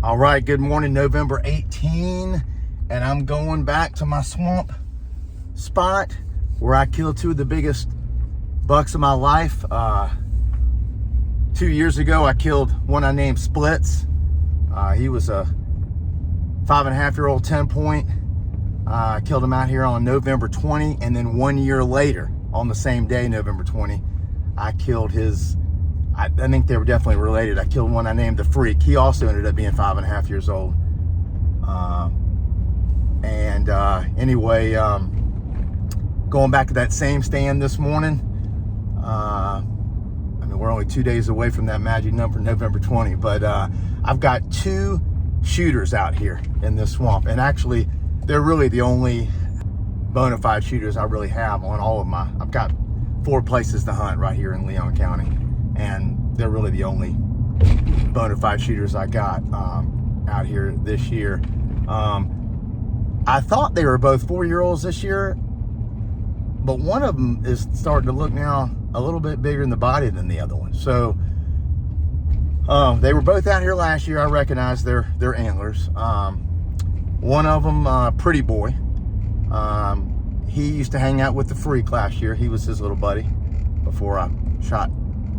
All right, good morning, November 18, and I'm going back to my swamp spot where I killed two of the biggest bucks of my life. 2 years ago, I killed one I named Splits. He was a 5.5-year-old 10-point. I killed him out here on November 20, and then 1 year later, on the same day, November 20, I killed his, I think they were definitely related. I killed one I named the Freak. He also ended up being 5.5 years old. Anyway, going back to that same stand this morning. I mean, we're only 2 days away from that magic number, November 20, but I've got two shooters out here in this swamp, and actually they're really the only bona fide shooters I really have on all of my, I've got 4 places to hunt right here in Leon County, and they're really the only bona fide shooters I got out here this year. I thought they were both 4-year-olds this year, but one of them is starting to look now a little bit bigger in the body than the other one. So they were both out here last year. I recognize their antlers. One of them, Pretty Boy, he used to hang out with the Freak last year. He was his little buddy before I shot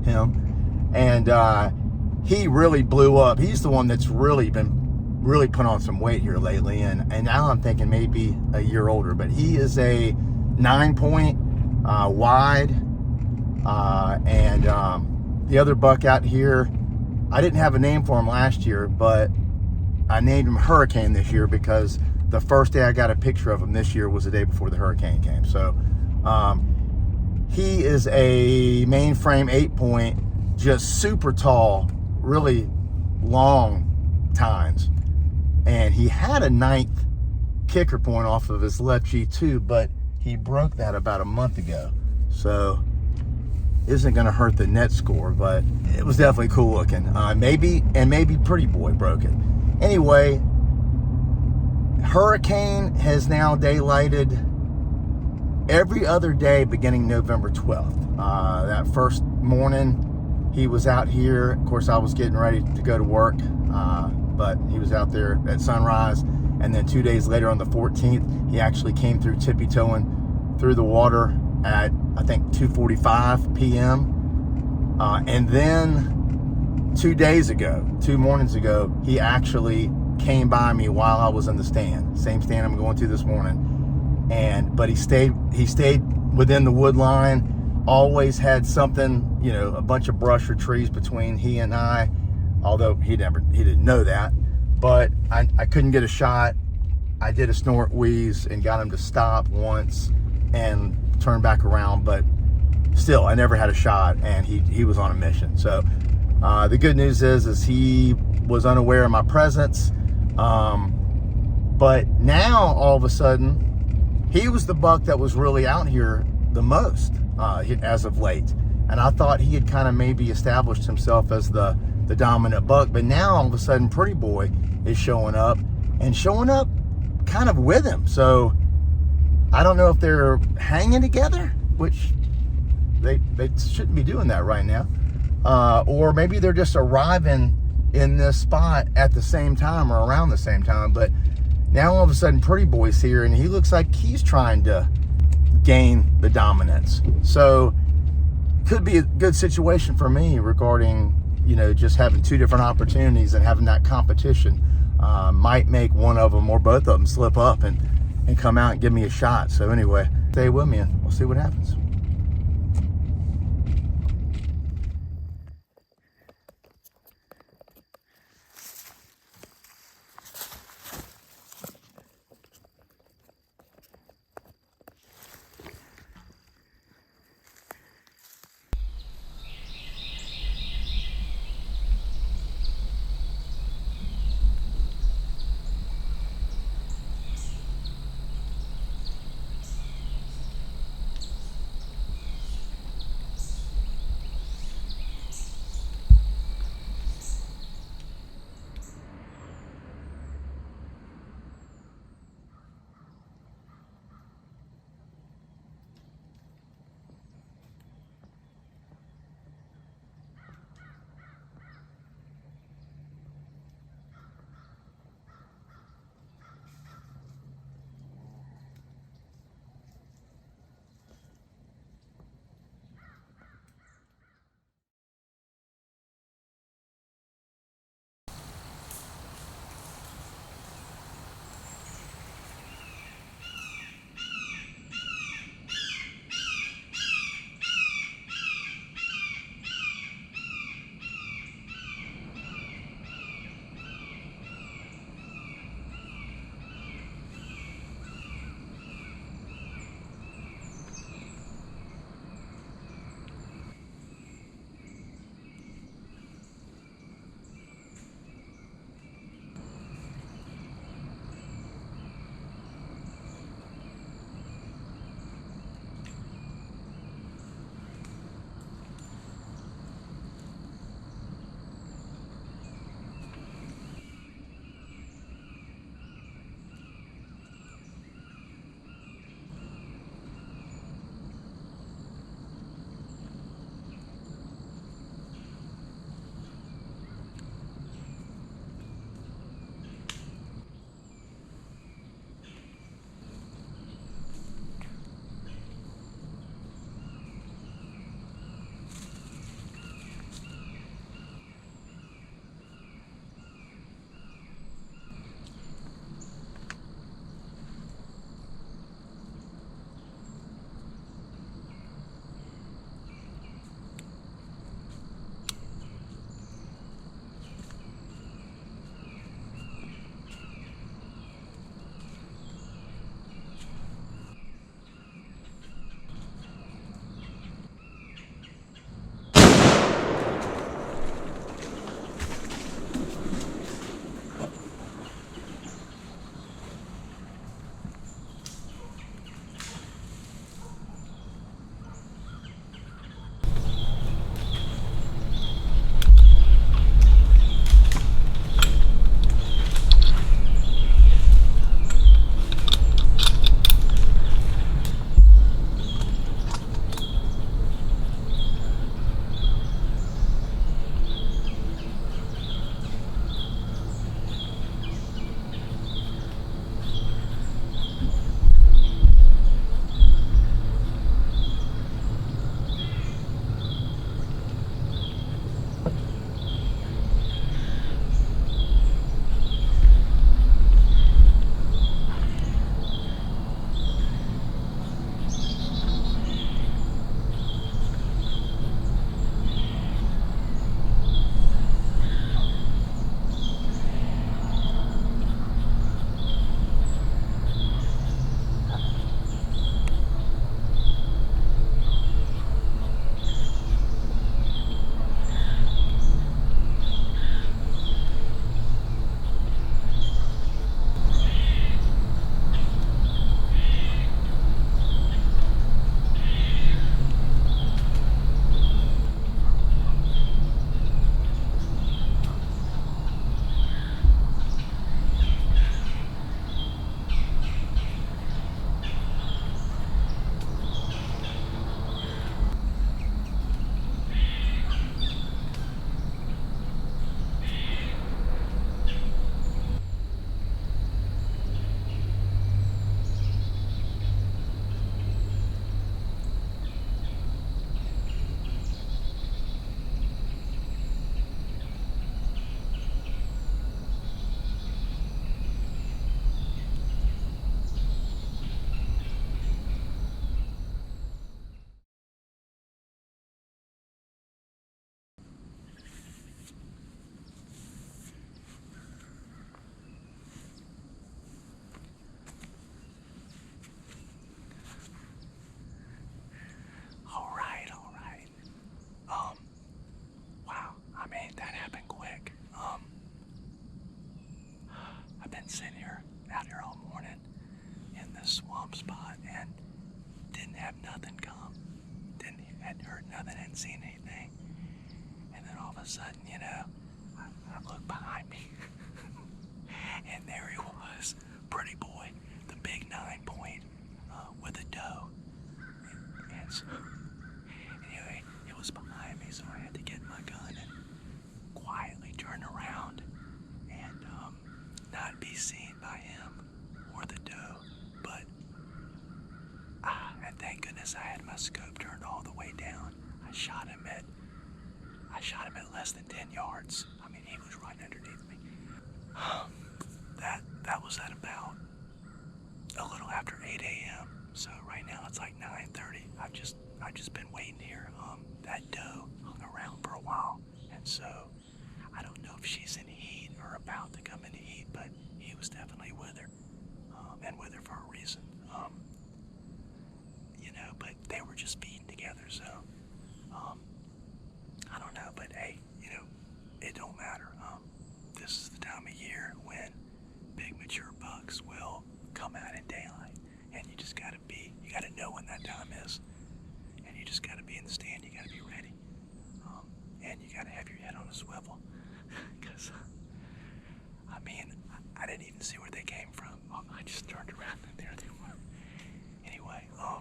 him, and he really blew up. He's the one that's really put on some weight here lately, and now I'm thinking maybe a year older, but he is a 9-point wide, and the other buck out here, I didn't have a name for him last year, but I named him Hurricane this year because the first day I got a picture of him this year was the day before the hurricane came. So he is a mainframe 8-point, just super tall, really long tines. And he had a 9th kicker point off of his left G2, but he broke that about a month ago. So isn't going to hurt the net score, but it was definitely cool looking. Maybe Pretty Boy broke it. Anyway, Hurricane has now daylighted every other day beginning November 12th. That first morning he was out here. Of course, I was getting ready to go to work, but he was out there at sunrise. And then 2 days later on the 14th, he actually came through tippy-toeing through the water at, I think, 2:45 p.m. And then 2 mornings ago, he actually came by me while I was in the stand. Same stand I'm going to this morning. But he stayed within the wood line, always had something, you know, a bunch of brush or trees between he and I, although he didn't know that. But I couldn't get a shot. I did a snort wheeze and got him to stop once and turn back around, but still, I never had a shot, and he was on a mission. So the good news is he was unaware of my presence. But now, all of a sudden, he was the buck that was really out here the most as of late. And I thought he had kind of maybe established himself as the dominant buck. But now, all of a sudden, Pretty Boy is showing up kind of with him. So I don't know if they're hanging together, which they shouldn't be doing that right now. Or maybe they're just arriving in this spot at the same time or around the same time. But now all of a sudden Pretty Boy's here, and he looks like he's trying to gain the dominance. So could be a good situation for me regarding, you know, just having 2 different opportunities and having that competition. Might make one of them or both of them slip up and come out and give me a shot. So anyway, stay with me and we'll see what happens. nothing, hadn't seen anything. And then all of a sudden, you know, I looked behind me, and there he was, Pretty Boy, the big 9-point with a doe. And so, anyway, it was behind me, so I had to get my gun and quietly turn around and not be seen by him or the doe. But and thank goodness I had my scope turned all the way down. I shot him at less than 10 yards. I mean, he was right underneath me. That was at about a little after 8 a.m. So right now it's like 9:30. I've just been waiting here. That doe hung around for a while, and so I don't know if she's in heat or about to come into heat, but he was definitely with her, and with her for a reason. You know, but they were just feeding together, so I don't know, but hey, you know, it don't matter. This is the time of year when big mature bucks will come out in daylight, and you just gotta know when that time is, and you just gotta be in the stand. You gotta be ready, and you gotta have your head on a swivel, because I mean, I didn't even see where they came from. I just turned around and there they were. Anyway, I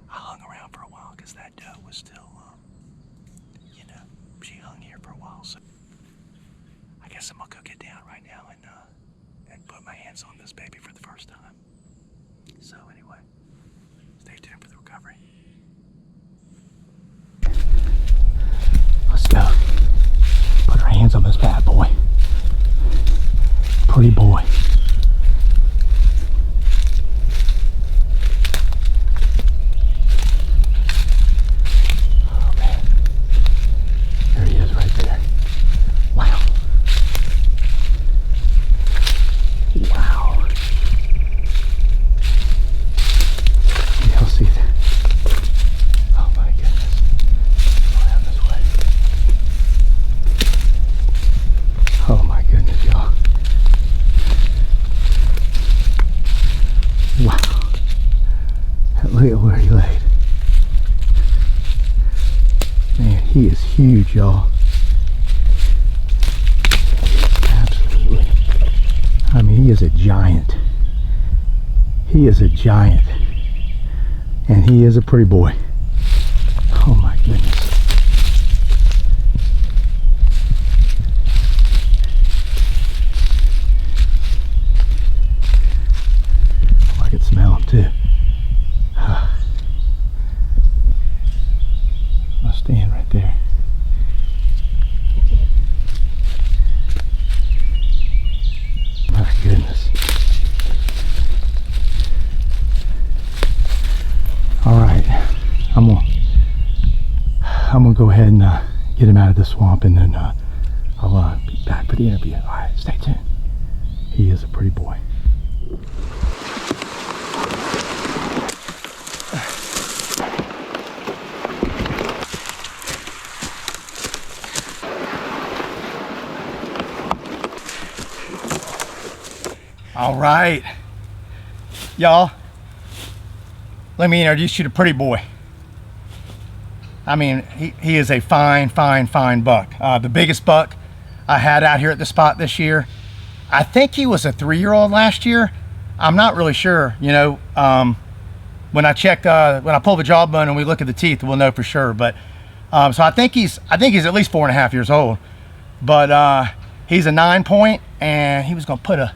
hung around for a while because that doe was still, you know, she hung here for a while. So I guess I'm gonna go get down right now and put my hands on this baby for the first time. So anyway, stay tuned for the recovery. Let's go. Put our hands on this bad boy. Pretty boy. Oh man. There he is right there. Wow. Wow. Y'all see that? Oh my goodness. Go down this way. Oh my goodness, y'all. Wow. Look at where he laid. Man, he is huge, y'all. Absolutely. I mean, he is a giant. He is a giant. And he is a pretty boy. Oh my goodness. I can smell him too. I'll stand right there. My goodness. All right, I'm gonna go ahead and get him out of the swamp, and then I'll be back for the interview. All right, stay tuned. He is a pretty boy. All right, y'all, let me introduce you to Pretty Boy. I mean, he is a fine buck. The biggest buck I had out here at the spot this year. I think he was a 3-year-old last year. I'm not really sure, you know. When I checked, when I pull the jawbone and we look at the teeth, we'll know for sure. But so I think he's at least 4.5 years old. But he's a 9-point, and he was gonna put a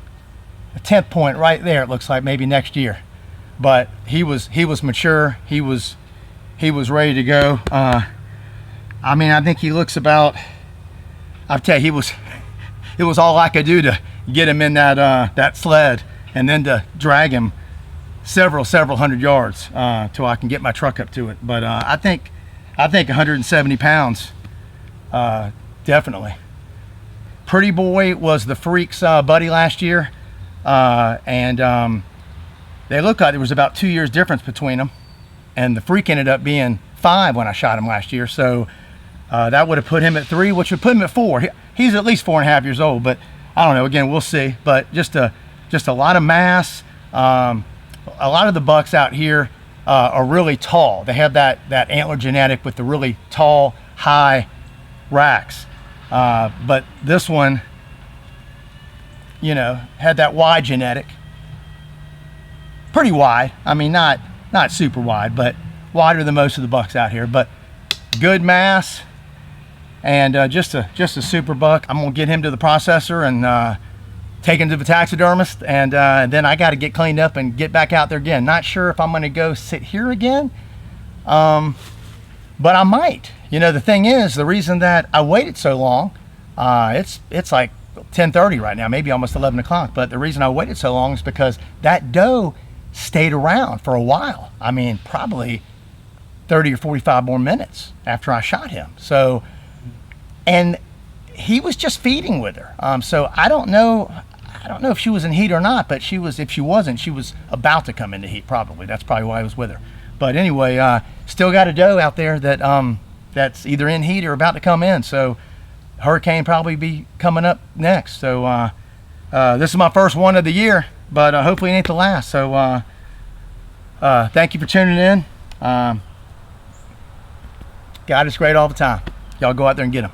10th point right there, it looks like, maybe next year. But he was mature. He was ready to go. I mean, I think he looks about, I'll tell you, it was all I could do to get him in that sled, and then to drag him several hundred yards till I can get my truck up to it. But I think 170 pounds, definitely. Pretty Boy was the Freak's buddy last year. And they look like there was about 2 years difference between them, and the Freak ended up being 5 when I shot him last year, so that would have put him at 3, which would put him at 4. He's at least 4.5 years old, but I don't know, again, we'll see. But just a lot of mass. A lot of the bucks out here are really tall. They have that antler genetic with the really tall, high racks. But this one, you know, had that wide genetic. Pretty wide. I mean, not super wide, but wider than most of the bucks out here. But good mass, and just a super buck. I'm gonna get him to the processor and take him to the taxidermist, and then I got to get cleaned up and get back out there again. Not sure if I'm going to go sit here again, but I might. You know, the thing is, the reason that I waited so long, it's like 10:30 right now, maybe almost 11 o'clock, but the reason I waited so long is because that doe stayed around for a while. I mean, probably 30 or 45 more minutes after I shot him. So, and he was just feeding with her. So I don't know if she was in heat or not, but if she wasn't, she was about to come into heat probably. That's probably why I was with her. But anyway, still got a doe out there that that's either in heat or about to come in. So hurricane probably be coming up next. So this is my first one of the year, but hopefully it ain't the last. So thank you for tuning in. God is great all the time. Y'all go out there and get them.